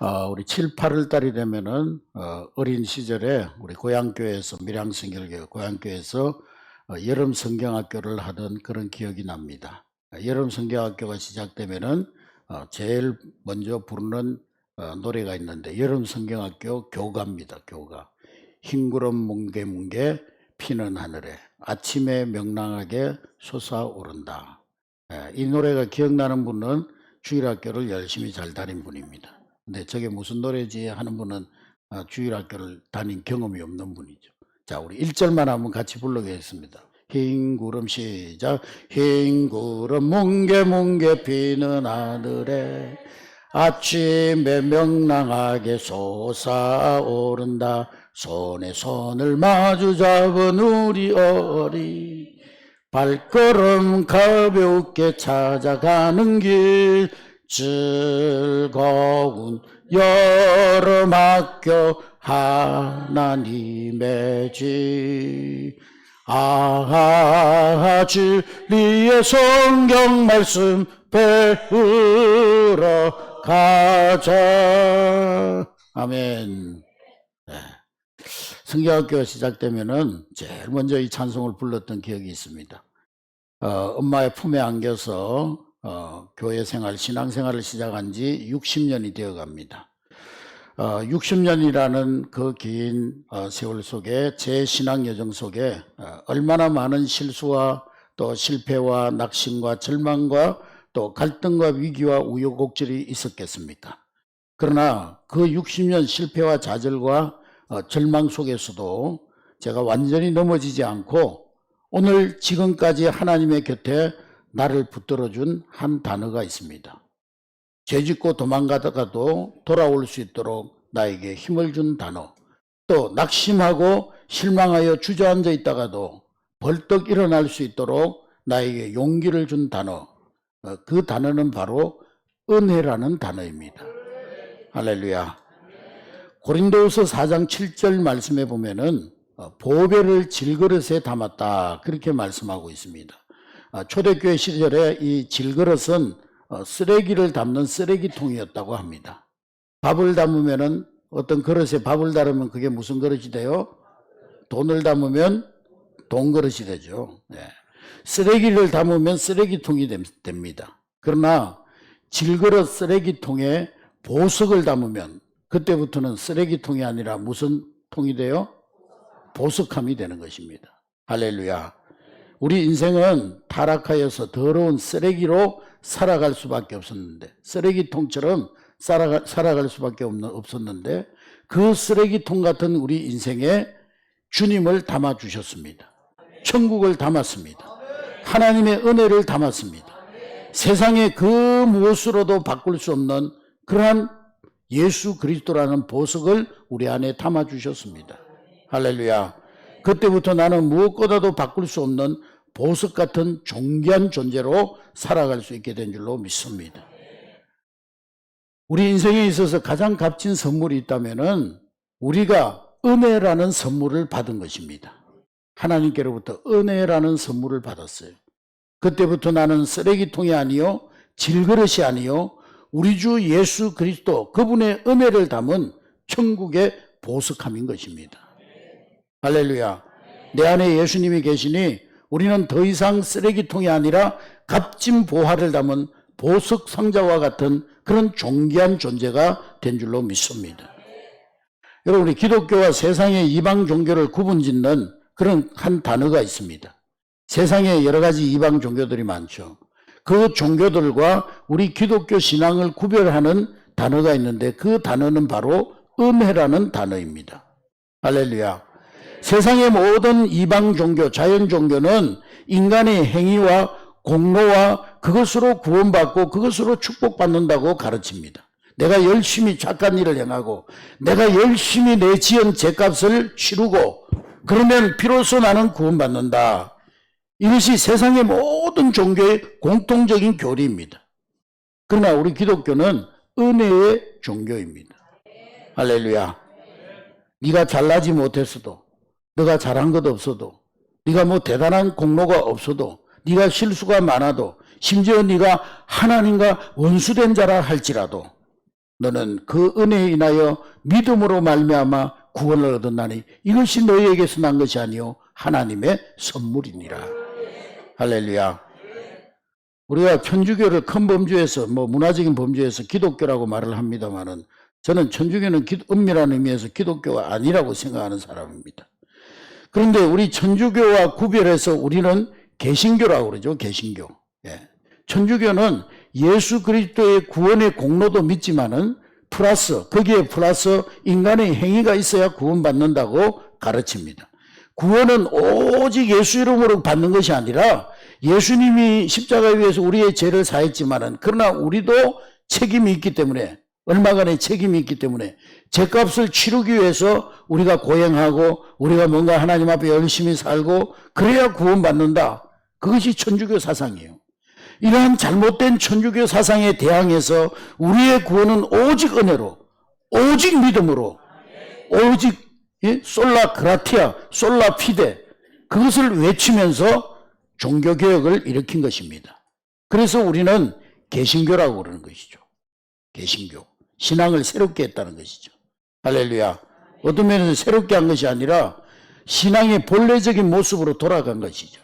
우리 7, 8월 달이 되면은 어린 시절에 우리 고향교회에서 밀양성결교회 고향교회에서 여름 성경학교를 하던 그런 기억이 납니다. 여름 성경학교가 시작되면은 제일 먼저 부르는 노래가 있는데 여름 성경학교 교가입니다. 교가. 흰 구름 뭉게뭉게 피는 하늘에 아침에 명랑하게 솟아오른다. 이 노래가 기억나는 분은 주일학교를 열심히 잘 다닌 분입니다. 근데 저게 무슨 노래지 하는 분은 주일학교를 다닌 경험이 없는 분이죠. 자, 우리 1절만 한번 같이 불러보겠습니다. 흰 구름 시작. 흰 구름 뭉게뭉게 피는 하늘에 아침에 명랑하게 솟아오른다. 손에 손을 마주 잡은 우리 어리 발걸음 가볍게 찾아가는 길 즐거운 여름학교 하나님의 집 진리의 성경 말씀 배우러 가자. 아멘. 네. 성경학교가 시작되면은 제일 먼저 이 찬송을 불렀던 기억이 있습니다. 엄마의 품에 안겨서 교회 생활, 신앙 생활을 시작한 지 60년이 되어 갑니다. 60년이라는 그 긴 세월 속에 제 신앙 여정 속에 얼마나 많은 실수와 또 실패와 낙심과 절망과 또 갈등과 위기와 우여곡절이 있었겠습니까? 그러나 그 60년 실패와 좌절과 절망 속에서도 제가 완전히 넘어지지 않고 오늘 지금까지 하나님의 곁에 나를 붙들어준 한 단어가 있습니다. 죄짓고 도망가다가도 돌아올 수 있도록 나에게 힘을 준 단어, 또 낙심하고 실망하여 주저앉아 있다가도 벌떡 일어날 수 있도록 나에게 용기를 준 단어, 그 단어는 바로 은혜라는 단어입니다. 할렐루야. 고린도후서 4장 7절 말씀에 보면은 보배를 질그릇에 담았다 그렇게 말씀하고 있습니다. 초대교회 시절에 이 질그릇은 쓰레기를 담는 쓰레기통이었다고 합니다. 밥을 담으면은 어떤 그릇에 밥을 담으면 그게 무슨 그릇이 돼요? 돈을 담으면 돈 그릇이 되죠. 네. 쓰레기를 담으면 쓰레기통이 됩니다. 그러나 질그릇 쓰레기통에 보석을 담으면 그때부터는 쓰레기통이 아니라 무슨 통이 돼요? 보석함이 되는 것입니다. 할렐루야. 우리 인생은 타락하여서 더러운 쓰레기로 살아갈 수밖에 없었는데, 쓰레기통처럼 살아갈 수밖에 없었는데, 그 쓰레기통 같은 우리 인생에 주님을 담아주셨습니다. 천국을 담았습니다. 하나님의 은혜를 담았습니다. 세상에 그 무엇으로도 바꿀 수 없는 그러한 예수 그리스도라는 보석을 우리 안에 담아주셨습니다. 할렐루야. 그때부터 나는 무엇보다도 바꿀 수 없는 보석 같은 존귀한 존재로 살아갈 수 있게 된 줄로 믿습니다. 우리 인생에 있어서 가장 값진 선물이 있다면은 우리가 은혜라는 선물을 받은 것입니다. 하나님께로부터 은혜라는 선물을 받았어요. 그때부터 나는 쓰레기통이 아니요 질그릇이 아니요 우리 주 예수 그리스도 그분의 은혜를 담은 천국의 보석함인 것입니다. 할렐루야. 내 안에 예수님이 계시니 우리는 더 이상 쓰레기통이 아니라 값진 보화를 담은 보석 상자와 같은 그런 존귀한 존재가 된 줄로 믿습니다. 여러분, 우리 기독교와 세상의 이방 종교를 구분짓는 그런 한 단어가 있습니다. 세상에 여러 가지 이방 종교들이 많죠. 그 종교들과 우리 기독교 신앙을 구별하는 단어가 있는데 그 단어는 바로 은혜라는 단어입니다. 할렐루야. 세상의 모든 이방 종교, 자연 종교는 인간의 행위와 공로와 그것으로 구원받고 그것으로 축복받는다고 가르칩니다. 내가 열심히 착한 일을 행하고 내가 열심히 내 지은 죄값을 치르고 그러면 비로소 나는 구원받는다. 이것이 세상의 모든 종교의 공통적인 교리입니다. 그러나 우리 기독교는 은혜의 종교입니다. 할렐루야. 네가 잘나지 못했어도, 네가 잘한 것 없어도, 네가 뭐 대단한 공로가 없어도, 네가 실수가 많아도, 심지어 네가 하나님과 원수된 자라 할지라도 너는 그 은혜에 인하여 믿음으로 말미암아 구원을 얻었나니 이것이 너희에게서 난 것이 아니요 하나님의 선물이니라. 할렐루야. 우리가 천주교를 큰 범주에서 문화적인 범주에서 기독교라고 말을 합니다만은 저는 천주교는 엄밀한 의미에서 기독교가 아니라고 생각하는 사람입니다. 그런데 우리 천주교와 구별해서 우리는 개신교라고 그러죠. 개신교. 예. 천주교는 예수 그리스도의 구원의 공로도 믿지만은 거기에 플러스 인간의 행위가 있어야 구원받는다고 가르칩니다. 구원은 오직 예수 이름으로 받는 것이 아니라 예수님이 십자가에 위해서 우리의 죄를 사했지만은 그러나 우리도 책임이 있기 때문에 얼마간의 책임이 있기 때문에 죄값을 치르기 위해서 우리가 고행하고 우리가 뭔가 하나님 앞에 열심히 살고 그래야 구원받는다. 그것이 천주교 사상이에요. 이러한 잘못된 천주교 사상에 대항해서 우리의 구원은 오직 은혜로, 오직 믿음으로, 오직 솔라 그라티아, 솔라 피데 그것을 외치면서 종교개혁을 일으킨 것입니다. 그래서 우리는 개신교라고 그러는 것이죠. 개신교. 신앙을 새롭게 했다는 것이죠. 할렐루야. 어떤 면에서 새롭게 한 것이 아니라 신앙의 본래적인 모습으로 돌아간 것이죠.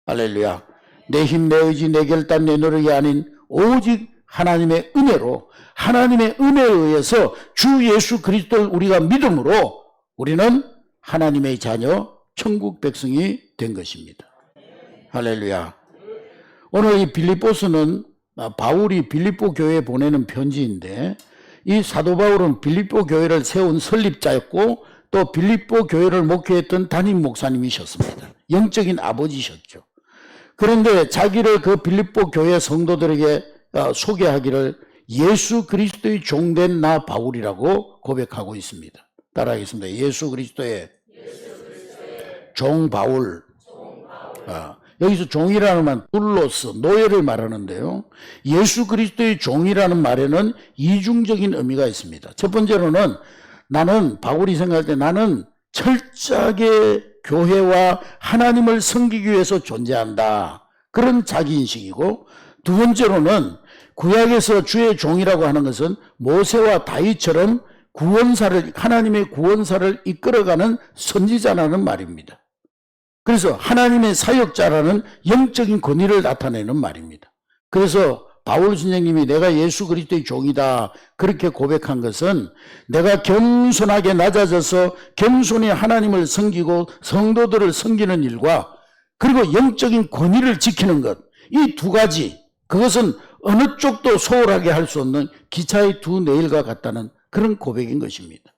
할렐루야. 내 힘, 내 의지, 내 결단, 내 노력이 아닌 오직 하나님의 은혜로 하나님의 은혜에 의해서 주 예수 그리스도를 우리가 믿음으로 우리는 하나님의 자녀, 천국 백성이 된 것입니다. 할렐루야. 오늘 이 빌립보서는 바울이 빌립보 교회에 보내는 편지인데 이 사도 바울은 빌립보 교회를 세운 설립자였고 또 빌립보 교회를 목회했던 담임 목사님이셨습니다. 영적인 아버지셨죠. 그런데 자기를 그 빌립보 교회 성도들에게 소개하기를 예수 그리스도의 종된 나 바울이라고 고백하고 있습니다. 따라하겠습니다. 예수 그리스도의 종 바울. 여기서 종이라는 말은 둘로스, 노예를 말하는데요. 예수 그리스도의 종이라는 말에는 이중적인 의미가 있습니다. 첫 번째로는 바울이 생각할 때 나는 철저하게 교회와 하나님을 섬기기 위해서 존재한다. 그런 자기인식이고, 두 번째로는 구약에서 주의 종이라고 하는 것은 모세와 다윗처럼 하나님의 구원사를 이끌어가는 선지자라는 말입니다. 그래서 하나님의 사역자라는 영적인 권위를 나타내는 말입니다. 그래서 바울 선생님이 내가 예수 그리스도의 종이다 그렇게 고백한 것은 내가 겸손하게 낮아져서 겸손히 하나님을 섬기고 성도들을 섬기는 일과 그리고 영적인 권위를 지키는 것, 이 두 가지, 그것은 어느 쪽도 소홀하게 할 수 없는 기차의 두 내일과 같다는 그런 고백인 것입니다.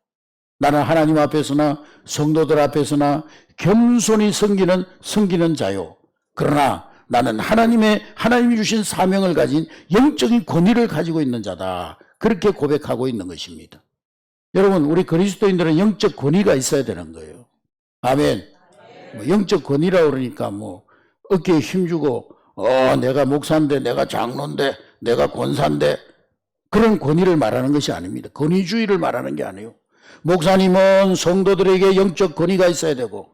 나는 하나님 앞에서나 성도들 앞에서나 겸손히 섬기는 자요. 그러나 나는 하나님이 주신 사명을 가진 영적인 권위를 가지고 있는 자다. 그렇게 고백하고 있는 것입니다. 여러분, 우리 그리스도인들은 영적 권위가 있어야 되는 거예요. 아멘. 영적 권위라고 그러니까 어깨에 힘주고 내가 목사인데 내가 장로인데 내가 권사인데 그런 권위를 말하는 것이 아닙니다. 권위주의를 말하는 게 아니에요. 목사님은 성도들에게 영적 권위가 있어야 되고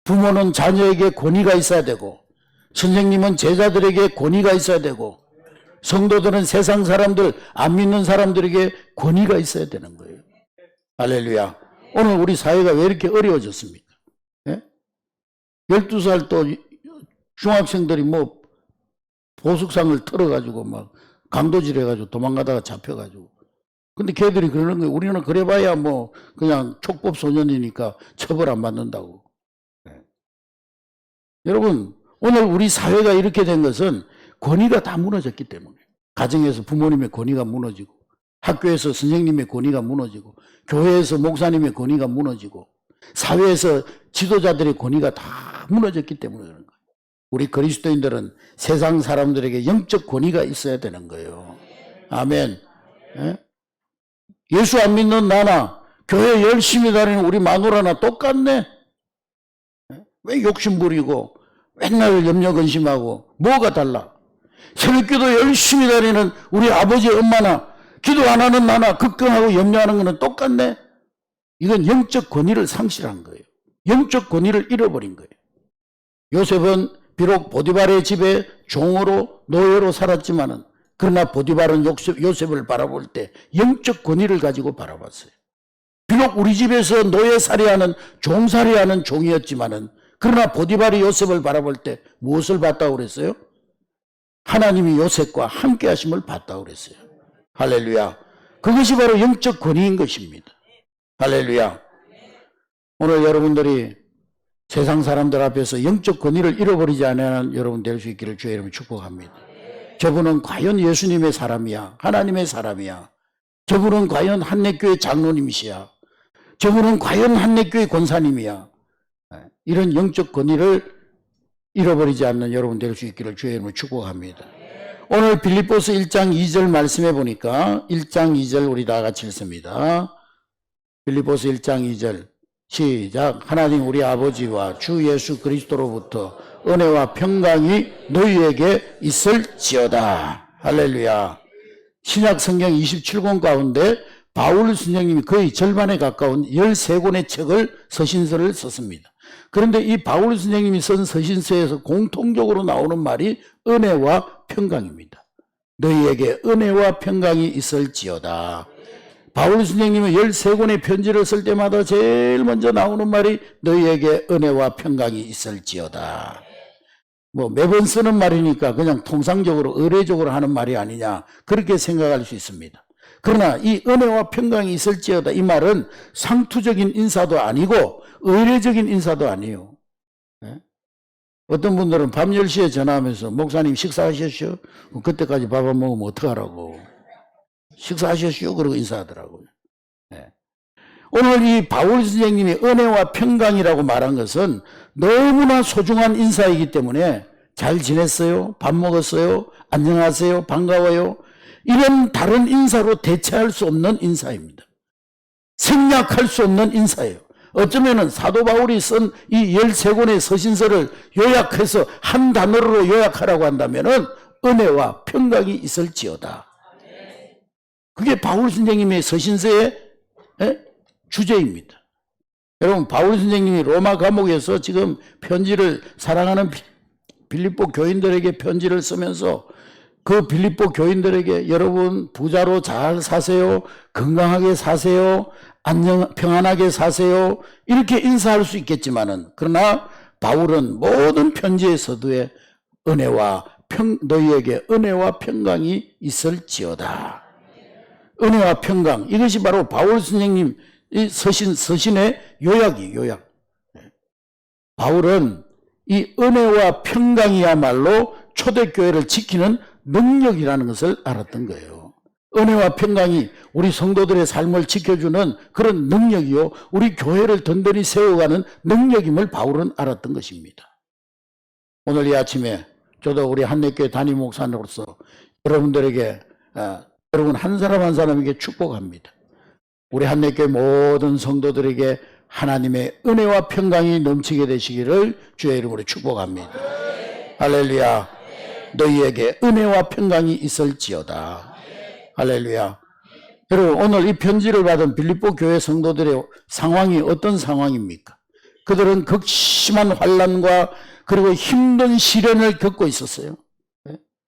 부모는 자녀에게 권위가 있어야 되고 선생님은 제자들에게 권위가 있어야 되고 성도들은 세상 사람들, 안 믿는 사람들에게 권위가 있어야 되는 거예요. 할렐루야. 오늘 우리 사회가 왜 이렇게 어려워졌습니까? 예? 12살 또 중학생들이 보석상을 털어가지고 강도질 해가지고 도망가다가 잡혀가지고. 근데 걔들이 그러는 거예요. 우리는 그래봐야 그냥 촉법 소년이니까 처벌 안 받는다고. 네. 여러분, 오늘 우리 사회가 이렇게 된 것은 권위가 다 무너졌기 때문에. 가정에서 부모님의 권위가 무너지고, 학교에서 선생님의 권위가 무너지고, 교회에서 목사님의 권위가 무너지고, 사회에서 지도자들의 권위가 다 무너졌기 때문에 그런 거예요. 우리 그리스도인들은 세상 사람들에게 영적 권위가 있어야 되는 거예요. 아멘. 예? 예수 안 믿는 나나 교회 열심히 다니는 우리 마누라나 똑같네. 왜 욕심 부리고 맨날 염려 근심하고 뭐가 달라? 새벽기도 열심히 다니는 우리 아버지 엄마나 기도 안 하는 나나 걱정하고 염려하는 거는 똑같네. 이건 영적 권위를 상실한 거예요. 영적 권위를 잃어버린 거예요. 요셉은 비록 보디발의 집에 종으로 노예로 살았지만은 그러나 보디발은 요셉을 바라볼 때 영적 권위를 가지고 바라봤어요. 비록 우리 집에서 노예살이하는 종살이하는 종이었지만은, 그러나 보디발이 요셉을 바라볼 때 무엇을 봤다고 그랬어요? 하나님이 요셉과 함께 하심을 봤다고 그랬어요. 할렐루야. 그것이 바로 영적 권위인 것입니다. 할렐루야. 오늘 여러분들이 세상 사람들 앞에서 영적 권위를 잃어버리지 않는 여러분 될 수 있기를 주의 이름으로 축복합니다. 저분은 과연 예수님의 사람이야? 하나님의 사람이야? 저분은 과연 한내교회 장로님이시야? 저분은 과연 한내교회 권사님이야? 이런 영적 권위를 잃어버리지 않는 여러분 될 수 있기를 주의 이름으로 축복합니다. 오늘 빌립보서 1장 2절 말씀해 보니까 1장 2절 우리 다 같이 읽습니다. 빌립보서 1장 2절 시작. 하나님 우리 아버지와 주 예수 그리스도로부터 은혜와 평강이 너희에게 있을지어다. 할렐루야. 신약 성경 27권 가운데 바울 선생님이 거의 절반에 가까운 13권의 책을 서신서를 썼습니다. 그런데 이 바울 선생님이 쓴 서신서에서 공통적으로 나오는 말이 은혜와 평강입니다. 너희에게 은혜와 평강이 있을지어다. 바울 선생님은 13권의 편지를 쓸 때마다 제일 먼저 나오는 말이 너희에게 은혜와 평강이 있을지어다. 매번 쓰는 말이니까 그냥 통상적으로 의례적으로 하는 말이 아니냐, 그렇게 생각할 수 있습니다. 그러나 이 은혜와 평강이 있을지어다, 이 말은 상투적인 인사도 아니고 의례적인 인사도 아니에요. 어떤 분들은 밤 10시에 전화하면서 목사님 식사하셨죠? 그때까지 밥 안 먹으면 어떡하라고. 식사하셨죠? 그러고 인사하더라고요. 오늘 이 바울 선생님이 은혜와 평강이라고 말한 것은 너무나 소중한 인사이기 때문에 잘 지냈어요? 밥 먹었어요? 안녕하세요? 반가워요? 이런 다른 인사로 대체할 수 없는 인사입니다. 생략할 수 없는 인사예요. 어쩌면은 사도 바울이 쓴 이 13권의 서신서를 요약해서 한 단어로 요약하라고 한다면은 은혜와 평강이 있을지어다. 그게 바울 선생님의 서신서의 주제입니다. 여러분, 바울 선생님이 로마 감옥에서 지금 편지를, 사랑하는 빌립보 교인들에게 편지를 쓰면서 그 빌립보 교인들에게 여러분 부자로 잘 사세요, 건강하게 사세요, 평안하게 사세요, 이렇게 인사할 수 있겠지만은, 그러나 바울은 모든 편지의 서두에 너희에게 은혜와 평강이 있을지어다. 은혜와 평강, 이것이 바로 바울 선생님 이 서신의 요약이에요, 요약. 바울은 이 은혜와 평강이야말로 초대교회를 지키는 능력이라는 것을 알았던 거예요. 은혜와 평강이 우리 성도들의 삶을 지켜주는 그런 능력이요, 우리 교회를 든든히 세워가는 능력임을 바울은 알았던 것입니다. 오늘 이 아침에 저도 우리 한내교회 담임 목사로서 여러분들에게 여러분 한 사람 한 사람에게 축복합니다. 우리 한내교회 모든 성도들에게 하나님의 은혜와 평강이 넘치게 되시기를 주의 이름으로 축복합니다. 할렐루야. 너희에게 은혜와 평강이 있을지어다. 할렐루야. 여러분, 오늘 이 편지를 받은 빌립보 교회 성도들의 상황이 어떤 상황입니까? 그들은 극심한 환난과 그리고 힘든 시련을 겪고 있었어요.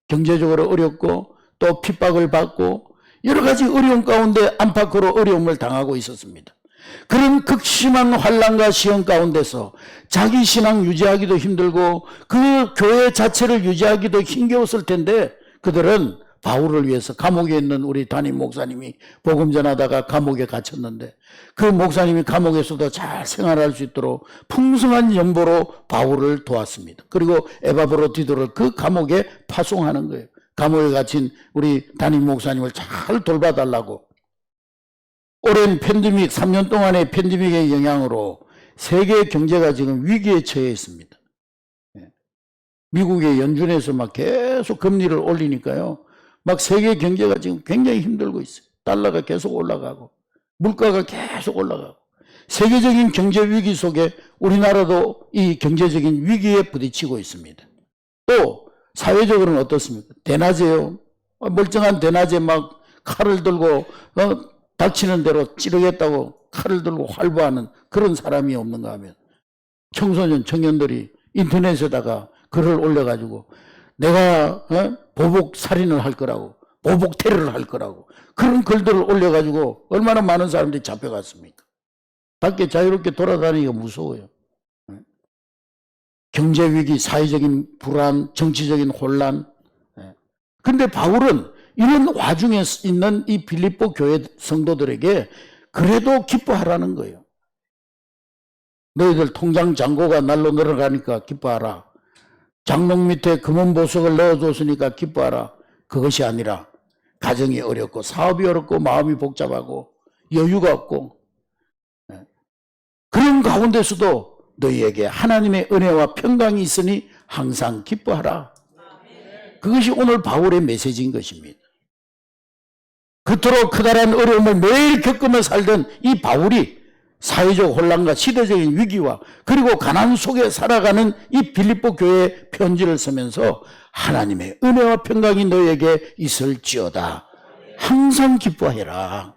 경제적으로 어렵고 또 핍박을 받고 여러 가지 어려움 가운데 안팎으로 어려움을 당하고 있었습니다. 그런 극심한 환난과 시험 가운데서 자기 신앙 유지하기도 힘들고 그 교회 자체를 유지하기도 힘겨웠을 텐데, 그들은 바울을 위해서 감옥에 있는 우리 담임 목사님이 복음 전하다가 감옥에 갇혔는데 그 목사님이 감옥에서도 잘 생활할 수 있도록 풍성한 연보로 바울을 도왔습니다. 그리고 에바브로디도를 그 감옥에 파송하는 거예요. 감옥에 갇힌 우리 담임 목사님을 잘 돌봐달라고. 오랜 팬데믹, 3년 동안의 팬데믹의 영향으로 세계 경제가 지금 위기에 처해 있습니다. 미국의 연준에서 막 계속 금리를 올리니까요, 막 세계 경제가 지금 굉장히 힘들고 있어요. 달러가 계속 올라가고 물가가 계속 올라가고 세계적인 경제 위기 속에 우리나라도 이 경제적인 위기에 부딪히고 있습니다. 또 사회적으로는 어떻습니까? 대낮에요, 멀쩡한 대낮에 막 칼을 들고 닥치는 대로 찌르겠다고 칼을 들고 활보하는 그런 사람이 없는가 하면, 청소년 청년들이 인터넷에다가 글을 올려가지고 내가 보복 살인을 할 거라고 보복 테러를 할 거라고. 그런 글들을 올려가지고 얼마나 많은 사람들이 잡혀갔습니까? 밖에 자유롭게 돌아다니기가 무서워요. 경제위기, 사회적인 불안, 정치적인 혼란. 근데 바울은 이런 와중에 있는 이 빌립보 교회 성도들에게 그래도 기뻐하라는 거예요. 너희들 통장 잔고가 날로 늘어가니까 기뻐하라. 장롱 밑에 금은 보석을 넣어줬으니까 기뻐하라. 그것이 아니라 가정이 어렵고 사업이 어렵고 마음이 복잡하고 여유가 없고 그런 가운데서도 너희에게 하나님의 은혜와 평강이 있으니 항상 기뻐하라. 그것이 오늘 바울의 메시지인 것입니다. 그토록 크다란 어려움을 매일 겪으며 살던 이 바울이 사회적 혼란과 시대적인 위기와 그리고 가난 속에 살아가는 이 빌립보 교회에 편지를 쓰면서 하나님의 은혜와 평강이 너희에게 있을지어다. 항상 기뻐해라.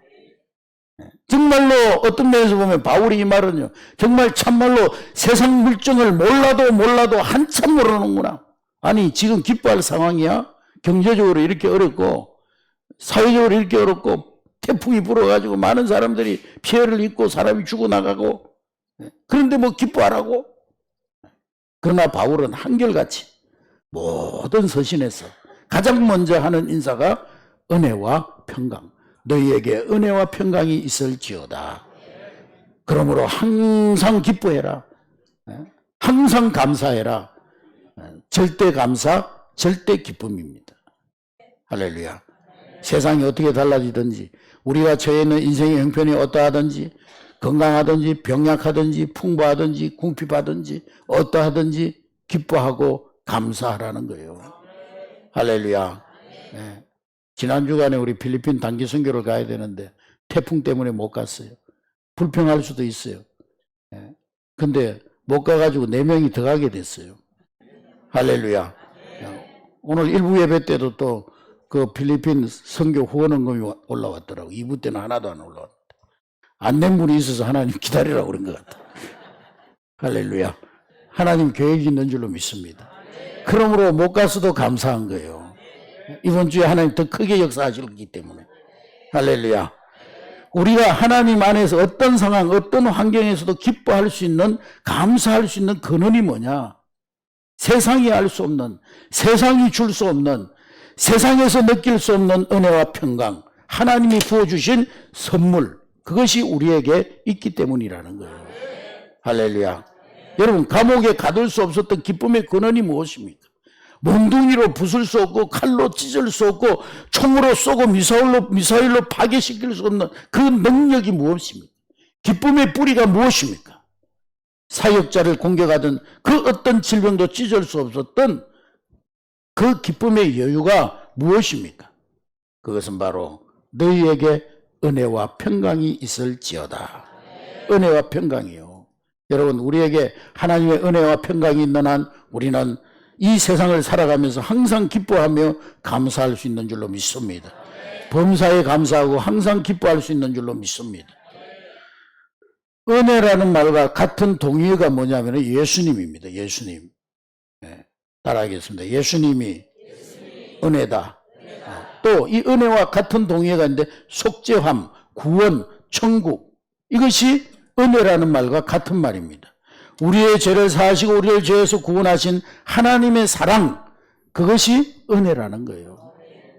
정말로 어떤 면에서 보면 바울이 이 말은요, 정말 참말로 세상 물정을 몰라도 한참 모르는구나. 아니 지금 기뻐할 상황이야? 경제적으로 이렇게 어렵고 사회적으로 이렇게 어렵고 태풍이 불어가지고 많은 사람들이 피해를 입고 사람이 죽어나가고 그런데 뭐 기뻐하라고? 그러나 바울은 한결같이 모든 서신에서 가장 먼저 하는 인사가 은혜와 평강, 너희에게 은혜와 평강이 있을지어다. 그러므로 항상 기뻐해라. 항상 감사해라. 절대 감사, 절대 기쁨입니다. 할렐루야. 세상이 어떻게 달라지든지 우리가 처해 있는 인생의 형편이 어떠하든지 건강하든지 병약하든지 풍부하든지 궁핍하든지 어떠하든지 기뻐하고 감사하라는 거예요. 할렐루야. 네. 지난 주간에 우리 필리핀 단기 선교를 가야 되는데 태풍 때문에 못 갔어요. 불평할 수도 있어요. 근데 못 가가지고 4명이 더 가게 됐어요. 할렐루야. 오늘 1부 예배 때도 또 그 필리핀 선교 후원원금이 올라왔더라고. 2부 때는 하나도 안 올라왔다. 안 낸 분이 있어서 하나님 기다리라고 그런 것 같다. 할렐루야. 하나님 계획이 있는 줄로 믿습니다. 그러므로 못 갔어도 감사한 거예요. 이번 주에 하나님 더 크게 역사하시기 때문에. 할렐루야. 우리가 하나님 안에서 어떤 상황, 어떤 환경에서도 기뻐할 수 있는, 감사할 수 있는 근원이 뭐냐? 세상이 알 수 없는, 세상이 줄 수 없는, 세상에서 느낄 수 없는 은혜와 평강, 하나님이 부어주신 선물, 그것이 우리에게 있기 때문이라는 거예요. 할렐루야. 여러분, 감옥에 가둘 수 없었던 기쁨의 근원이 무엇입니까? 몽둥이로 부술 수 없고 칼로 찢을 수 없고 총으로 쏘고 미사일로 파괴시킬 수 없는 그 능력이 무엇입니까? 기쁨의 뿌리가 무엇입니까? 사역자를 공격하던 그 어떤 질병도 찢을 수 없었던 그 기쁨의 여유가 무엇입니까? 그것은 바로 너희에게 은혜와 평강이 있을지어다. 은혜와 평강이요. 여러분, 우리에게 하나님의 은혜와 평강이 있는 한 우리는 이 세상을 살아가면서 항상 기뻐하며 감사할 수 있는 줄로 믿습니다. 범사에 감사하고 항상 기뻐할 수 있는 줄로 믿습니다. 은혜라는 말과 같은 동의어가 뭐냐면 예수님입니다. 예수님. 네, 따라하겠습니다. 예수님이 은혜다. 또 이 은혜와 같은 동의어가 있는데 속죄함, 구원, 천국, 이것이 은혜라는 말과 같은 말입니다. 우리의 죄를 사하시고 우리를 죄에서 구원하신 하나님의 사랑, 그것이 은혜라는 거예요.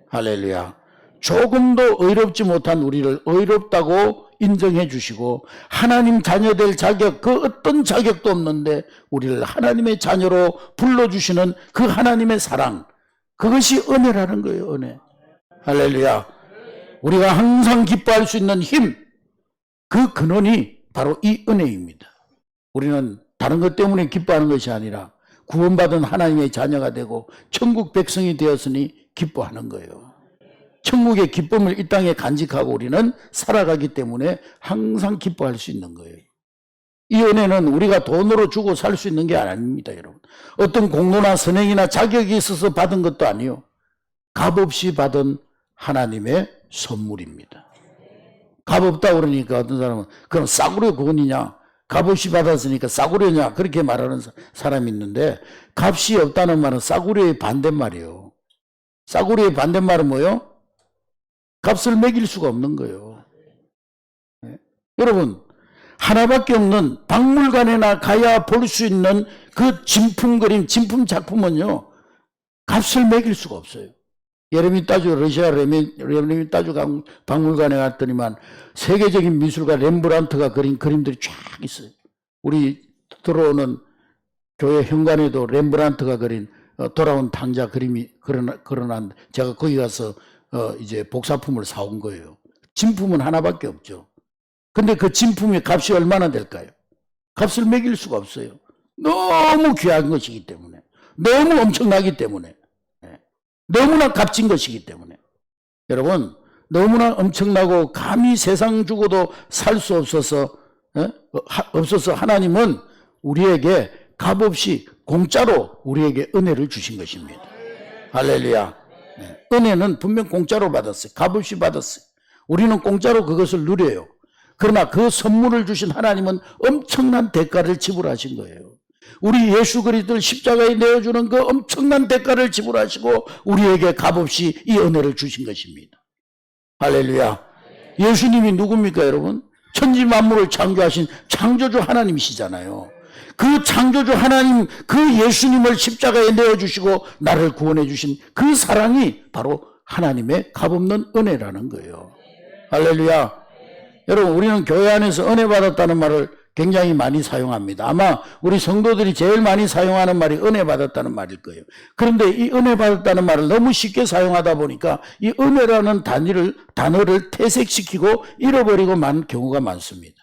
할렐루야. 조금도 의롭지 못한 우리를 의롭다고 인정해 주시고 하나님 자녀 될 자격, 그 어떤 자격도 없는데 우리를 하나님의 자녀로 불러주시는 그 하나님의 사랑, 그것이 은혜라는 거예요. 은혜. 할렐루야. 우리가 항상 기뻐할 수 있는 힘, 그 근원이 바로 이 은혜입니다. 우리는 다른 것 때문에 기뻐하는 것이 아니라 구원받은 하나님의 자녀가 되고 천국 백성이 되었으니 기뻐하는 거예요. 천국의 기쁨을 이 땅에 간직하고 우리는 살아가기 때문에 항상 기뻐할 수 있는 거예요. 이 은혜는 우리가 돈으로 주고 살 수 있는 게 아닙니다, 여러분. 어떤 공로나 선행이나 자격이 있어서 받은 것도 아니요. 값없이 받은 하나님의 선물입니다. 값없다 그러니까 어떤 사람은 그럼 싸구려 구원이냐? 값없이 받았으니까 싸구려냐? 그렇게 말하는 사람이 있는데 값이 없다는 말은 싸구려의 반대말이에요. 싸구려의 반대말은 뭐예요? 값을 매길 수가 없는 거예요. 네. 여러분, 하나밖에 없는 박물관에나 가야 볼 수 있는 그 진품 그림, 진품 작품은요, 값을 매길 수가 없어요. 에르미타주, 러시아 에르미타주 박물관에 갔더니만 세계적인 미술가 렘브란트가 그린 그림들이 쫙 있어요. 우리 들어오는 교회 현관에도 렘브란트가 그린 돌아온 탕자 그림이 걸어난, 제가 거기 가서 이제 복사품을 사온 거예요. 진품은 하나밖에 없죠. 근데 그 진품의 값이 얼마나 될까요? 값을 매길 수가 없어요. 너무 귀한 것이기 때문에, 너무 엄청나기 때문에, 너무나 값진 것이기 때문에. 여러분, 너무나 엄청나고 감히 세상 주고도 살 수 없어서 하나님은 우리에게 값없이 공짜로 우리에게 은혜를 주신 것입니다. 할렐루야. 은혜는 분명 공짜로 받았어요. 값없이 받았어요. 우리는 공짜로 그것을 누려요. 그러나 그 선물을 주신 하나님은 엄청난 대가를 지불하신 거예요. 우리 예수 그리스도를 십자가에 내어주는 그 엄청난 대가를 지불하시고 우리에게 값없이 이 은혜를 주신 것입니다. 할렐루야. 예수님이 누굽니까, 여러분? 천지 만물을 창조하신 창조주 하나님이시잖아요. 그 창조주 하나님, 그 예수님을 십자가에 내어주시고 나를 구원해 주신 그 사랑이 바로 하나님의 값없는 은혜라는 거예요. 할렐루야. 여러분, 우리는 교회 안에서 은혜 받았다는 말을 굉장히 많이 사용합니다. 아마 우리 성도들이 제일 많이 사용하는 말이 은혜 받았다는 말일 거예요. 그런데 이 은혜 받았다는 말을 너무 쉽게 사용하다 보니까 이 은혜라는 단어를 퇴색시키고 잃어버리고 만 경우가 많습니다.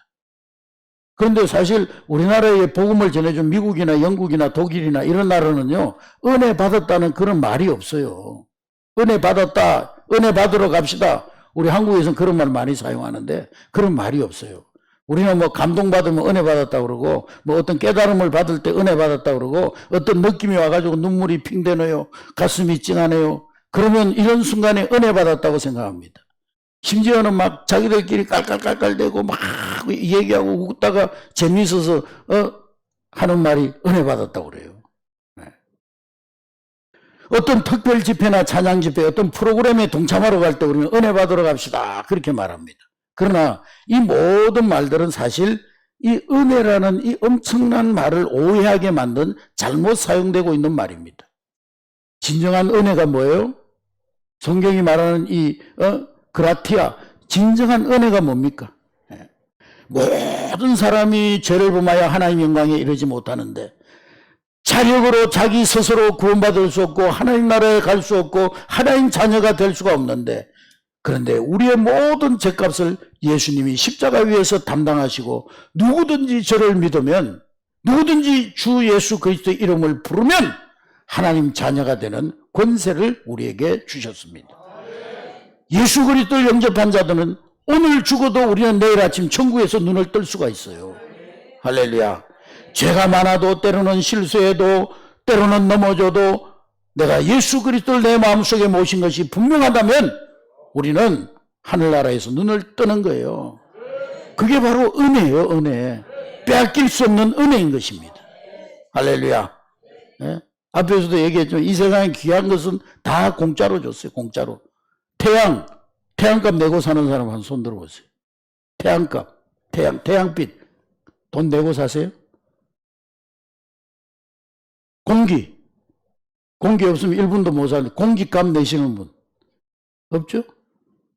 그런데 사실 우리나라에 복음을 전해준 미국이나 영국이나 독일이나 이런 나라는요, 은혜 받았다는 그런 말이 없어요. 은혜 받았다, 은혜 받으러 갑시다. 우리 한국에서는 그런 말 많이 사용하는데 그런 말이 없어요. 우리는 뭐 감동받으면 은혜 받았다 그러고, 뭐 어떤 깨달음을 받을 때 은혜 받았다 그러고, 어떤 느낌이 와가지고 눈물이 핑대네요. 가슴이 찡하네요. 그러면 이런 순간에 은혜 받았다고 생각합니다. 심지어는 막 자기들끼리 깔깔깔깔대고 막 얘기하고 웃다가 재미있어서 하는 말이 은혜 받았다고 그래요. 네. 어떤 특별 집회나 찬양 집회, 어떤 프로그램에 동참하러 갈 때 우리는 은혜 받으러 갑시다, 그렇게 말합니다. 그러나 이 모든 말들은 사실 이 은혜라는 이 엄청난 말을 오해하게 만든 잘못 사용되고 있는 말입니다. 진정한 은혜가 뭐예요? 성경이 말하는 이 그라티아, 진정한 은혜가 뭡니까? 모든 사람이 죄를 범하여 하나님 영광에 이르지 못하는데 자력으로 자기 스스로 구원받을 수 없고 하나님 나라에 갈 수 없고 하나님 자녀가 될 수가 없는데, 그런데 우리의 모든 죄값을 예수님이 십자가 위에서 담당하시고 누구든지 저를 믿으면, 누구든지 주 예수 그리스도의 이름을 부르면 하나님 자녀가 되는 권세를 우리에게 주셨습니다. 예수 그리스도를 영접한 자들은 오늘 죽어도 우리는 내일 아침 천국에서 눈을 뜰 수가 있어요. 할렐루야. 죄가 많아도, 때로는 실수해도, 때로는 넘어져도 내가 예수 그리스도를 내 마음속에 모신 것이 분명하다면 우리는 하늘나라에서 눈을 뜨는 거예요. 그게 바로 은혜예요. 은혜. 빼앗길 수 없는 은혜인 것입니다. 할렐루야. 네? 앞에서도 얘기했지만 이 세상에 귀한 것은 다 공짜로 줬어요. 공짜로. 태양값 내고 사는 사람 한 손 들어보세요. 태양값, 태양빛 돈 내고 사세요? 공기 없으면 1분도 못 사는데 공기값 내시는 분 없죠?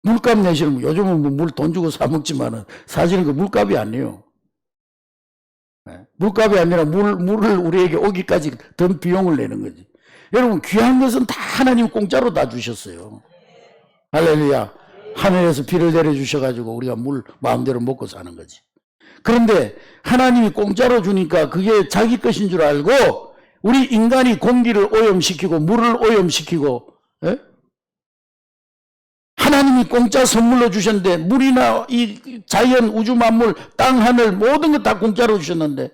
물값 내시는 분, 요즘은 뭐 물 돈 주고 사 먹지만은 사실은 그 물값이 아니에요. 물값이 아니라 물을 우리에게 오기까지 든 비용을 내는 거지. 여러분, 귀한 것은 다 하나님 공짜로 다 주셨어요. 할렐루야. 하늘에서 비를 내려주셔가지고 우리가 물 마음대로 먹고 사는 거지. 그런데 하나님이 공짜로 주니까 그게 자기 것인 줄 알고 우리 인간이 공기를 오염시키고 물을 오염시키고, 하나님이 공짜 선물로 주셨는데, 물이나 이 자연, 우주 만물, 땅, 하늘 모든 것 다 공짜로 주셨는데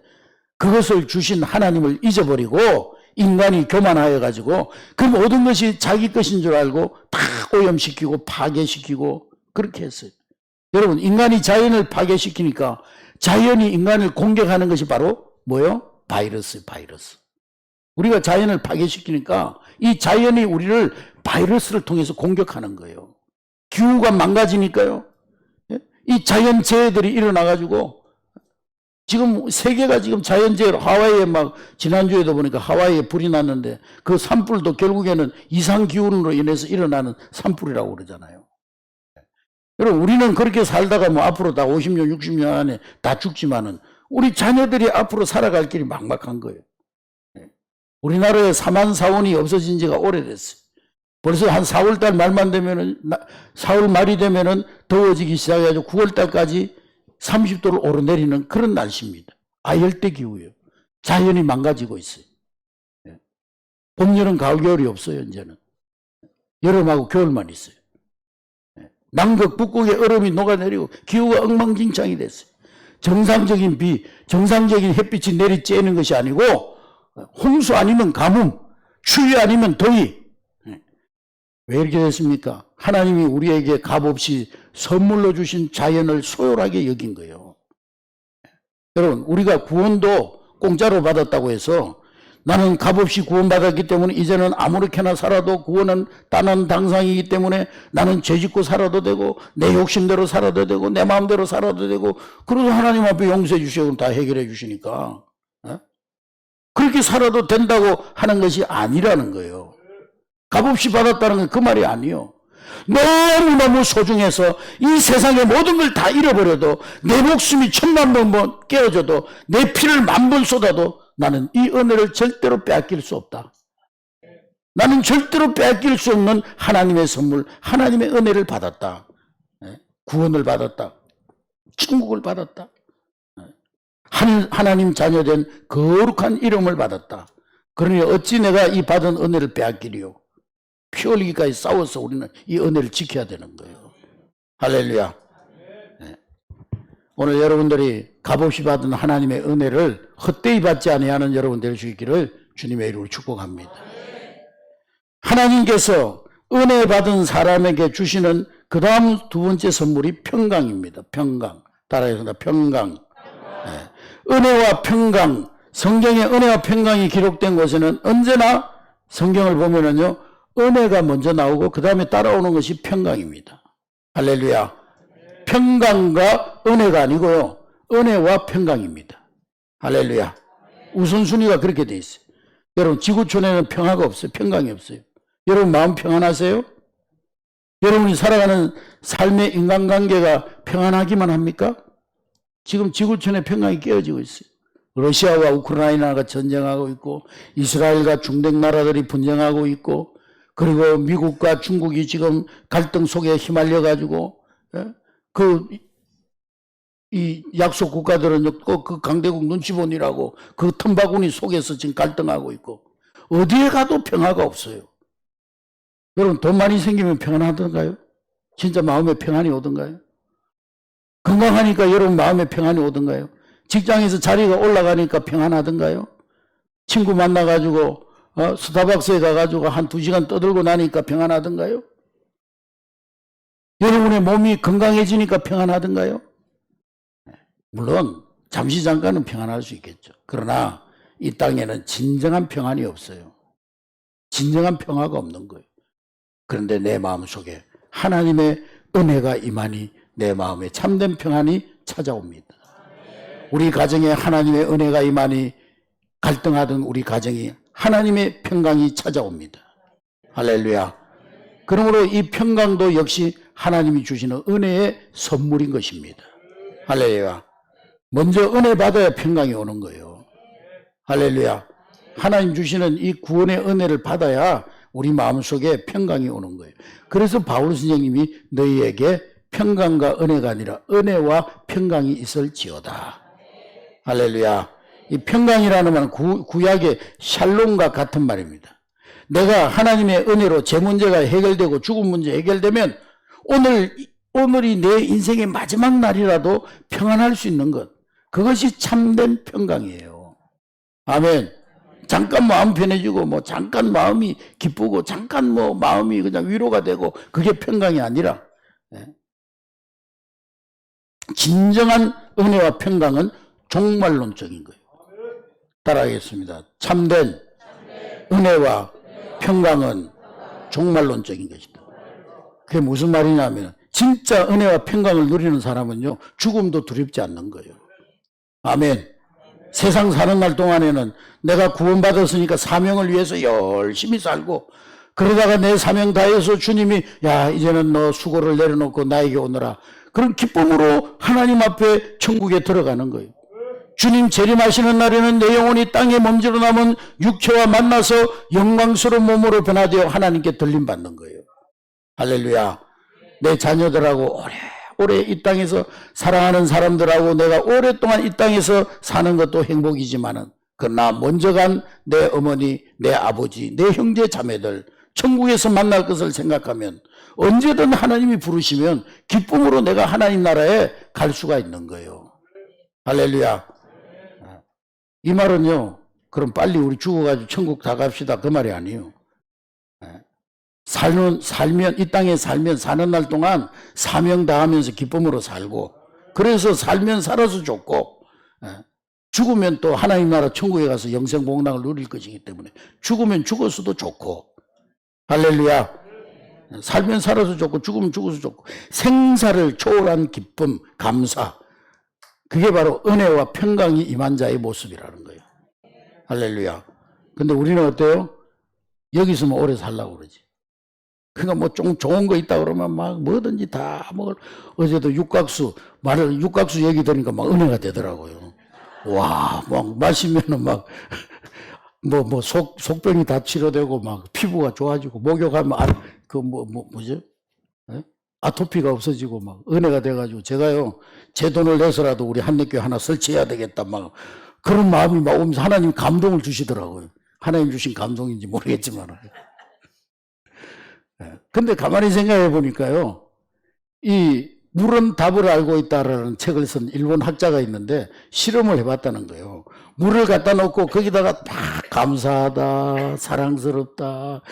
그것을 주신 하나님을 잊어버리고 인간이 교만하여 가지고 그 모든 것이 자기 것인 줄 알고 다 오염시키고 파괴시키고 그렇게 했어요. 여러분, 인간이 자연을 파괴시키니까 자연이 인간을 공격하는 것이 바로 뭐예요? 바이러스. 우리가 자연을 파괴시키니까 이 자연이 우리를 바이러스를 통해서 공격하는 거예요. 기후가 망가지니까요. 예? 이 자연재해들이 일어나가지고 지금 세계가 지금 자연재해로 하와이에 막 지난주에도 보니까 하와이에 불이 났는데 그 산불도 결국에는 이상기온으로 인해서 일어나는 산불이라고 그러잖아요. 여러분 우리는 그렇게 살다가 뭐 앞으로 다 50년 60년 안에 다 죽지만은 우리 자녀들이 앞으로 살아갈 길이 막막한 거예요. 우리나라에 사만사원이 없어진 지가 오래됐어요. 벌써 한 4월달 말만 되면은 4월 말이 되면은 더워지기 시작해가지고 9월달까지 30도를 오르내리는 그런 날씨입니다. 아열대 기후예요. 자연이 망가지고 있어요. 봄, 여름, 가을, 겨울이 없어요. 이제는 여름하고 겨울만 있어요. 남극, 북극의 얼음이 녹아내리고 기후가 엉망진창이 됐어요. 정상적인 비, 정상적인 햇빛이 내리쬐는 것이 아니고 홍수 아니면 가뭄, 추위 아니면 더위. 왜 이렇게 됐습니까? 하나님이 우리에게 값없이 선물로 주신 자연을 소홀하게 여긴 거예요. 여러분 우리가 구원도 공짜로 받았다고 해서 나는 값없이 구원받았기 때문에 이제는 아무렇게나 살아도 구원은 따는 당상이기 때문에 나는 죄짓고 살아도 되고 내 욕심대로 살아도 되고 내 마음대로 살아도 되고 그래서 하나님 앞에 용서해 주시고 다 해결해 주시니까 그렇게 살아도 된다고 하는 것이 아니라는 거예요. 값없이 받았다는 건 그 말이 아니에요. 너무너무 소중해서 이 세상의 모든 걸 다 잃어버려도 내 목숨이 10,000번 깨어져도 내 피를 10,000번 쏟아도 나는 이 은혜를 절대로 빼앗길 수 없다. 나는 절대로 빼앗길 수 없는 하나님의 선물, 하나님의 은혜를 받았다. 구원을 받았다. 천국을 받았다. 하나님 자녀된 거룩한 이름을 받았다. 그러니 어찌 내가 이 받은 은혜를 빼앗기리요. 피 흘리기까지 싸워서 우리는 이 은혜를 지켜야 되는 거예요. 할렐루야. 네. 오늘 여러분들이 값없이 받은 하나님의 은혜를 헛되이 받지 아니하는 여러분 될 수 있기를 주님의 이름으로 축복합니다. 하나님께서 은혜 받은 사람에게 주시는 그 다음 두 번째 선물이 평강입니다. 평강. 따라해서 평강. 네. 은혜와 평강. 성경에 은혜와 평강이 기록된 곳에는 언제나 성경을 보면은요, 은혜가 먼저 나오고 그 다음에 따라오는 것이 평강입니다. 할렐루야. 평강과 은혜가 아니고요, 은혜와 평강입니다. 할렐루야. 우선순위가 그렇게 돼 있어요. 여러분 지구촌에는 평화가 없어요. 평강이 없어요. 여러분 마음 평안하세요? 여러분이 살아가는 삶의 인간관계가 평안하기만 합니까? 지금 지구촌에 평강이 깨어지고 있어요. 러시아와 우크라이나가 전쟁하고 있고 이스라엘과 중동 나라들이 분쟁하고 있고 그리고 미국과 중국이 지금 갈등 속에 휘말려 가지고 이 약속 국가들은 꼭 그 강대국 눈치 보느라고 그 틈바구니 속에서 지금 갈등하고 있고 어디에 가도 평화가 없어요. 여러분 돈 많이 생기면 평안하던가요? 진짜 마음에 평안이 오던가요? 건강하니까 여러분 마음에 평안이 오던가요? 직장에서 자리가 올라가니까 평안하던가요? 친구 만나가지고 스타벅스에 가가지고 한 2시간 떠들고 나니까 평안하던가요? 여러분의 몸이 건강해지니까 평안하던가요? 물론 잠시 잠깐은 평안할 수 있겠죠. 그러나 이 땅에는 진정한 평안이 없어요. 진정한 평화가 없는 거예요. 그런데 내 마음속에 하나님의 은혜가 임하니 내 마음에 참된 평안이 찾아옵니다. 우리 가정에 하나님의 은혜가 임하니 갈등하던 우리 가정이 하나님의 평강이 찾아옵니다. 할렐루야. 그러므로 이 평강도 역시 하나님이 주시는 은혜의 선물인 것입니다. 할렐루야. 먼저 은혜 받아야 평강이 오는 거예요. 할렐루야. 하나님 주시는 이 구원의 은혜를 받아야 우리 마음속에 평강이 오는 거예요. 그래서 바울 선생님이 너희에게 평강과 은혜가 아니라 은혜와 평강이 있을지어다. 할렐루야. 이 평강이라는 말은 구약의 샬롬과 같은 말입니다. 내가 하나님의 은혜로 제 문제가 해결되고 죽은 문제 해결되면 오늘이 내 인생의 마지막 날이라도 평안할 수 있는 것, 그것이 참된 평강이에요. 아멘. 잠깐 마음 편해지고 잠깐 마음이 기쁘고 잠깐 마음이 그냥 위로가 되고 그게 평강이 아니라 진정한 은혜와 평강은 종말론적인 거예요. 따라하겠습니다. 참된 은혜와 평강은 종말론적인 것이다. 그게 무슨 말이냐면 진짜 은혜와 평강을 누리는 사람은요, 죽음도 두렵지 않는 거예요. 아멘. 세상 사는 날 동안에는 내가 구원받았으니까 사명을 위해서 열심히 살고, 그러다가 내 사명 다해서 주님이 야 이제는 너 수고를 내려놓고 나에게 오너라, 그런 기쁨으로 하나님 앞에 천국에 들어가는 거예요. 주님 재림하시는 날에는 내 영혼이 땅에 먼지로 남은 육체와 만나서 영광스러운 몸으로 변화되어 하나님께 들림받는 거예요. 할렐루야. 내 자녀들하고 오래 이 땅에서 사랑하는 사람들하고 내가 오랫동안 이 땅에서 사는 것도 행복이지만은, 그러나 먼저 간 내 어머니, 내 아버지, 내 형제 자매들 천국에서 만날 것을 생각하면 언제든 하나님이 부르시면 기쁨으로 내가 하나님 나라에 갈 수가 있는 거예요. 할렐루야. 이 말은요, 그럼 빨리 우리 죽어가지고 천국 다 갑시다, 그 말이 아니에요. 살면, 이 땅에 살면 사는 날 동안 사명 다하면서 기쁨으로 살고, 그래서 살면 살아서 좋고, 죽으면 또 하나님 나라 천국에 가서 영생복락을 누릴 것이기 때문에 죽으면 죽어서도 좋고, 할렐루야. 살면 살아서 좋고 죽으면 죽어서 좋고, 생사를 초월한 기쁨, 감사, 그게 바로 은혜와 평강이 임한 자의 모습이라는 거예요. 할렐루야. 근데 우리는 어때요? 여기 있으면 오래 살라고 그러지. 그러니까 뭐 좀 좋은 거 있다 그러면 막 뭐든지 다 먹을. 어제도 육각수 얘기 들으니까 막 은혜가 되더라고요. 와, 막 마시면은 막 속병이 다 치료되고 막 피부가 좋아지고, 목욕하면 뭐죠? 아토피가 없어지고 막 은혜가 돼가지고, 제가요, 제 돈을 내서라도 우리 한림교회 하나 설치해야 되겠다 막 그런 마음이 막 오면서 하나님 감동을 주시더라고요. 하나님 주신 감동인지 모르겠지만. 근데 가만히 생각해 보니까요, 이 물은 답을 알고 있다라는 책을 쓴 일본 학자가 있는데 실험을 해봤다는 거예요. 물을 갖다 놓고 거기다가 막 감사하다, 사랑스럽다,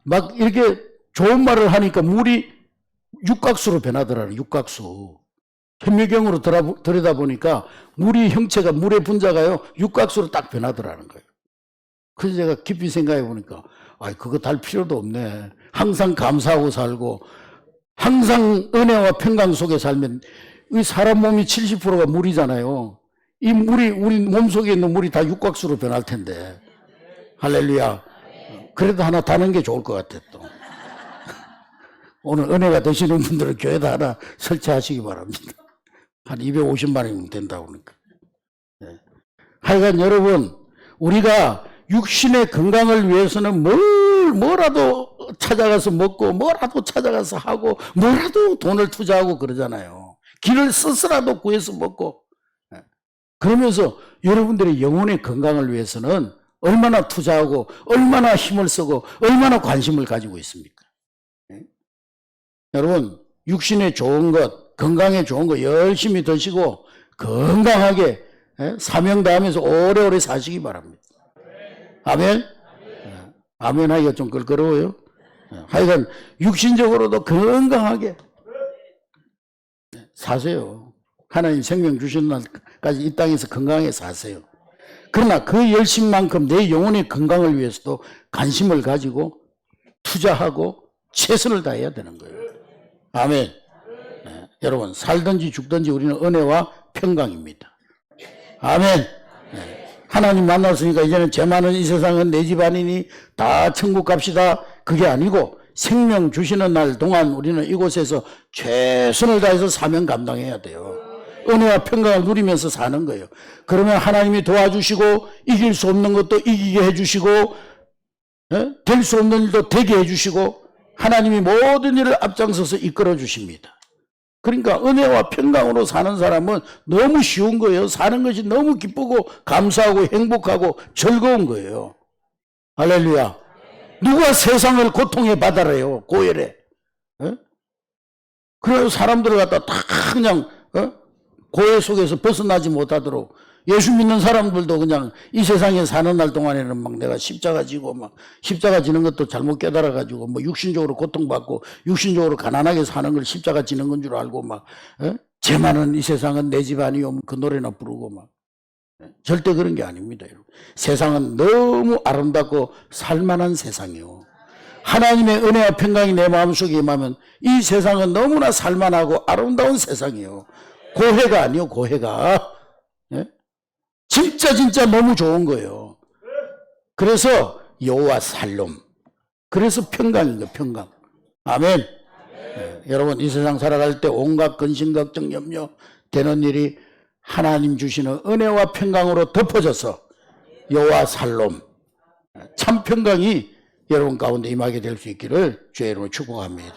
막 이렇게 좋은 말을 하니까 물이 육각수로 변하더라고요. 육각수. 현미경으로 들여다보니까 물의 형체가, 물의 분자가요, 육각수로 딱 변하더라는 거예요. 그래서 제가 깊이 생각해 보니까, 그거 달 필요도 없네. 항상 감사하고 살고, 항상 은혜와 평강 속에 살면, 이 사람 몸이 70%가 물이잖아요. 이 물이, 우리 몸 속에 있는 물이 다 육각수로 변할 텐데. 할렐루야. 그래도 하나 다는 게 좋을 것 같아, 또. 오늘 은혜가 되시는 분들은 교회다 하나 설치하시기 바랍니다. 한 250만원이면 된다고 그러니까. 네. 하여간 여러분, 우리가 육신의 건강을 위해서는 뭐라도 찾아가서 먹고, 뭐라도 찾아가서 하고, 뭐라도 돈을 투자하고 그러잖아요. 길을 스스라도 구해서 먹고. 그러면서 여러분들의 영혼의 건강을 위해서는 얼마나 투자하고, 얼마나 힘을 쓰고, 얼마나 관심을 가지고 있습니까? 여러분, 육신에 좋은 것, 건강에 좋은 거 열심히 드시고 건강하게 사명 다하면서 오래오래 사시기 바랍니다. 아멘? 아멘 하기가 좀 껄끄러워요. 하여간 육신적으로도 건강하게 사세요. 하나님 생명 주시는 날까지 이 땅에서 건강하게 사세요. 그러나 그 열심만큼 내 영혼의 건강을 위해서도 관심을 가지고 투자하고 최선을 다해야 되는 거예요. 아멘. 여러분, 살든지 죽든지 우리는 은혜와 평강입니다. 아멘. 하나님 만났으니까 이제는 죄 많은 이 세상은 내 집안이니 다 천국 갑시다, 그게 아니고 생명 주시는 날 동안 우리는 이곳에서 최선을 다해서 사명 감당해야 돼요. 은혜와 평강을 누리면서 사는 거예요. 그러면 하나님이 도와주시고, 이길 수 없는 것도 이기게 해주시고, 될 수 없는 일도 되게 해주시고, 하나님이 모든 일을 앞장서서 이끌어 주십니다. 그러니까 은혜와 평강으로 사는 사람은 너무 쉬운 거예요. 사는 것이 너무 기쁘고 감사하고 행복하고 즐거운 거예요. 할렐루야. 누가 세상을 고통에 받아래요, 고열에. 그래서 사람들을 갖다 다 그냥 고해 속에서 벗어나지 못하도록, 예수 믿는 사람들도 그냥 이 세상에 사는 날 동안에는 막 내가 십자가 지고 막 십자가 지는 것도 잘못 깨달아가지고 뭐 육신적으로 고통받고 육신적으로 가난하게 사는 걸 십자가 지는 건 줄 알고 막 죄 많은 이 세상은 내 집 아니요, 그 노래나 부르고 막. 절대 그런 게 아닙니다, 여러분. 세상은 너무 아름답고 살만한 세상이요. 하나님의 은혜와 평강이 내 마음속에 임하면 이 세상은 너무나 살만하고 아름다운 세상이에요. 고해가 아니요, 고해가. 예? 진짜 너무 좋은 거예요. 그래서 여호와 살롬. 그래서 평강인 거예요, 평강. 아멘. 예, 여러분, 이 세상 살아갈 때 온갖 근심, 걱정, 염려 되는 일이 하나님 주시는 은혜와 평강으로 덮어져서 여호와 살롬, 참 평강이 여러분 가운데 임하게 될 수 있기를 주의 이름으로 축복합니다.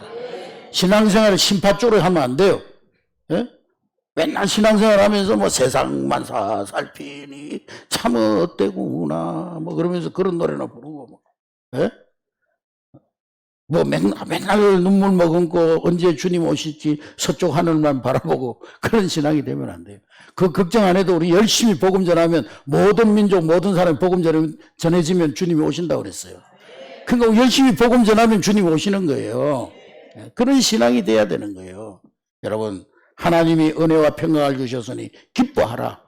신앙생활을 심파적으로 하면 안 돼요. 예? 맨날 신앙생활 하면서 뭐 세상만 살피니 참 어때구나 뭐 그러면서 그런 노래나 부르고 뭐. 예? 뭐 맨날 눈물 머금고 언제 주님 오실지 서쪽 하늘만 바라보고 그런 신앙이 되면 안 돼요. 그 걱정 안 해도 우리 열심히 복음 전하면 모든 민족 모든 사람이 복음 전해지면 주님이 오신다고 그랬어요. 그러니까 열심히 복음 전하면 주님이 오시는 거예요. 그런 신앙이 돼야 되는 거예요. 여러분, 하나님이 은혜와 평강을 주셨으니 기뻐하라.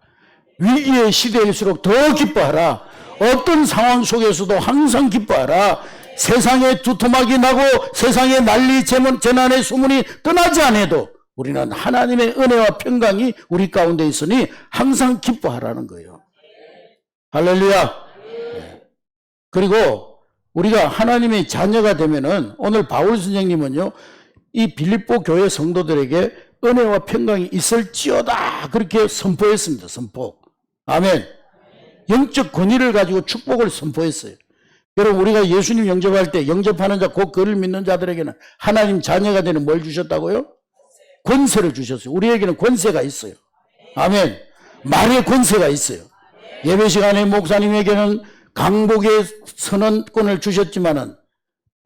위기의 시대일수록 더 기뻐하라. 어떤 상황 속에서도 항상 기뻐하라. 세상에 두토막이 나고 세상에 난리 재난의 소문이 떠나지 않아도 우리는 하나님의 은혜와 평강이 우리 가운데 있으니 항상 기뻐하라는 거예요. 할렐루야. 네. 그리고 우리가 하나님의 자녀가 되면은 오늘 바울 선생님은요, 이 빌립보 교회 성도들에게 은혜와 평강이 있을지어다 그렇게 선포했습니다. 선포. 아멘. 영적 권위를 가지고 축복을 선포했어요. 여러분, 우리가 예수님 영접할 때 영접하는 자, 곧 그를 믿는 자들에게는 하나님 자녀가 되는 뭘 주셨다고요? 권세를 주셨어요. 우리에게는 권세가 있어요. 아멘. 말의 권세가 있어요. 예배 시간에 목사님에게는 강복의 선언권을 주셨지만은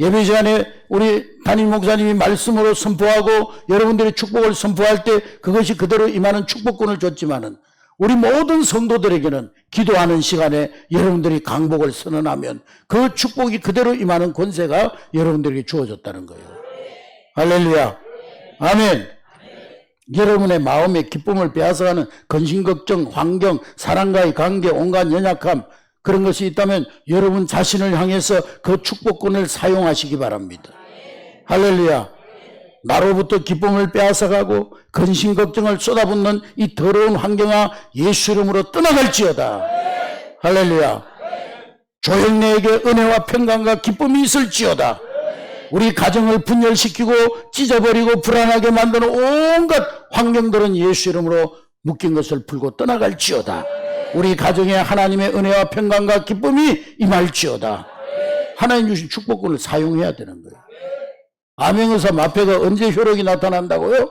예배 시간에 우리 담임 목사님이 말씀으로 선포하고 여러분들이 축복을 선포할 때 그것이 그대로 임하는 축복권을 줬지만은 우리 모든 성도들에게는 기도하는 시간에 여러분들이 강복을 선언하면 그 축복이 그대로 임하는 권세가 여러분들에게 주어졌다는 거예요. 할렐루야. 아멘. 여러분의 마음에 기쁨을 빼앗아가는 근심, 걱정, 환경, 사람과의 관계, 온갖 연약함 그런 것이 있다면 여러분 자신을 향해서 그 축복권을 사용하시기 바랍니다. 할렐루야. 나로부터 기쁨을 빼앗아가고 근심 걱정을 쏟아붓는 이 더러운 환경아 예수 이름으로 떠나갈지어다. 할렐루야. 조형내에게 은혜와 평강과 기쁨이 있을지어다. 우리 가정을 분열시키고 찢어버리고 불안하게 만드는 온갖 환경들은 예수 이름으로 묶인 것을 풀고 떠나갈지어다. 우리 가정에 하나님의 은혜와 평강과 기쁨이 임할지어다. 하나님 주신 축복권을 사용해야 되는 거예요. 암행의사 마패가 언제 효력이 나타난다고요?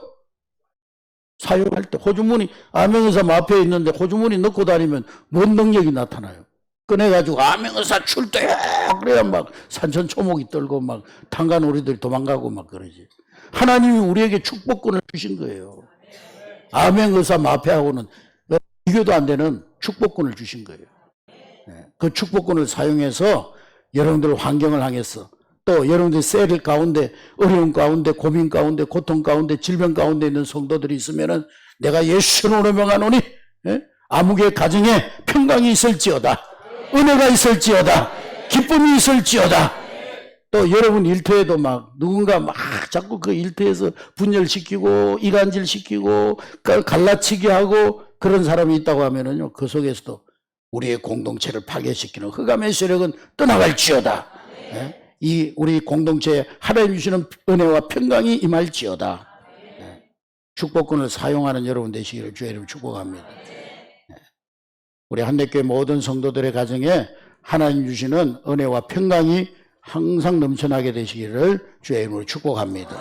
사용할 때. 호주머니 암행의사 마패에 있는데 호주머니 넣고 다니면 뭔 능력이 나타나요? 꺼내가지고 암행의사 출두해 그래야 막 산천초목이 떨고 막 탄간오리들이 도망가고 막 그러지. 하나님이 우리에게 축복권을 주신 거예요. 암행의사 마패하고는 비교도 안 되는 축복권을 주신 거예요. 그 축복권을 사용해서 여러분들 환경을 향해서 또 여러분들 셀 가운데 어려움 가운데 고민 가운데 고통 가운데 질병 가운데 있는 성도들이 있으면은 내가 예수로 명하노니 아무개 가정에 평강이 있을지어다. 은혜가 있을지어다. 기쁨이 있을지어다. 또 여러분 일터에도 막 누군가 막 자꾸 그 일터에서 분열시키고 이간질시키고 갈라치기 하고 그런 사람이 있다고 하면은요, 그 속에서도 우리의 공동체를 파괴시키는 흑암의 세력은 떠나갈지어다. 이 우리 공동체에 하나님 주시는 은혜와 평강이 임할지어다. 축복권을 사용하는 여러분 되시기를 주의 이름으로 축복합니다. 우리 한대교회 모든 성도들의 가정에 하나님 주시는 은혜와 평강이 항상 넘쳐나게 되시기를 주의 이름으로 축복합니다.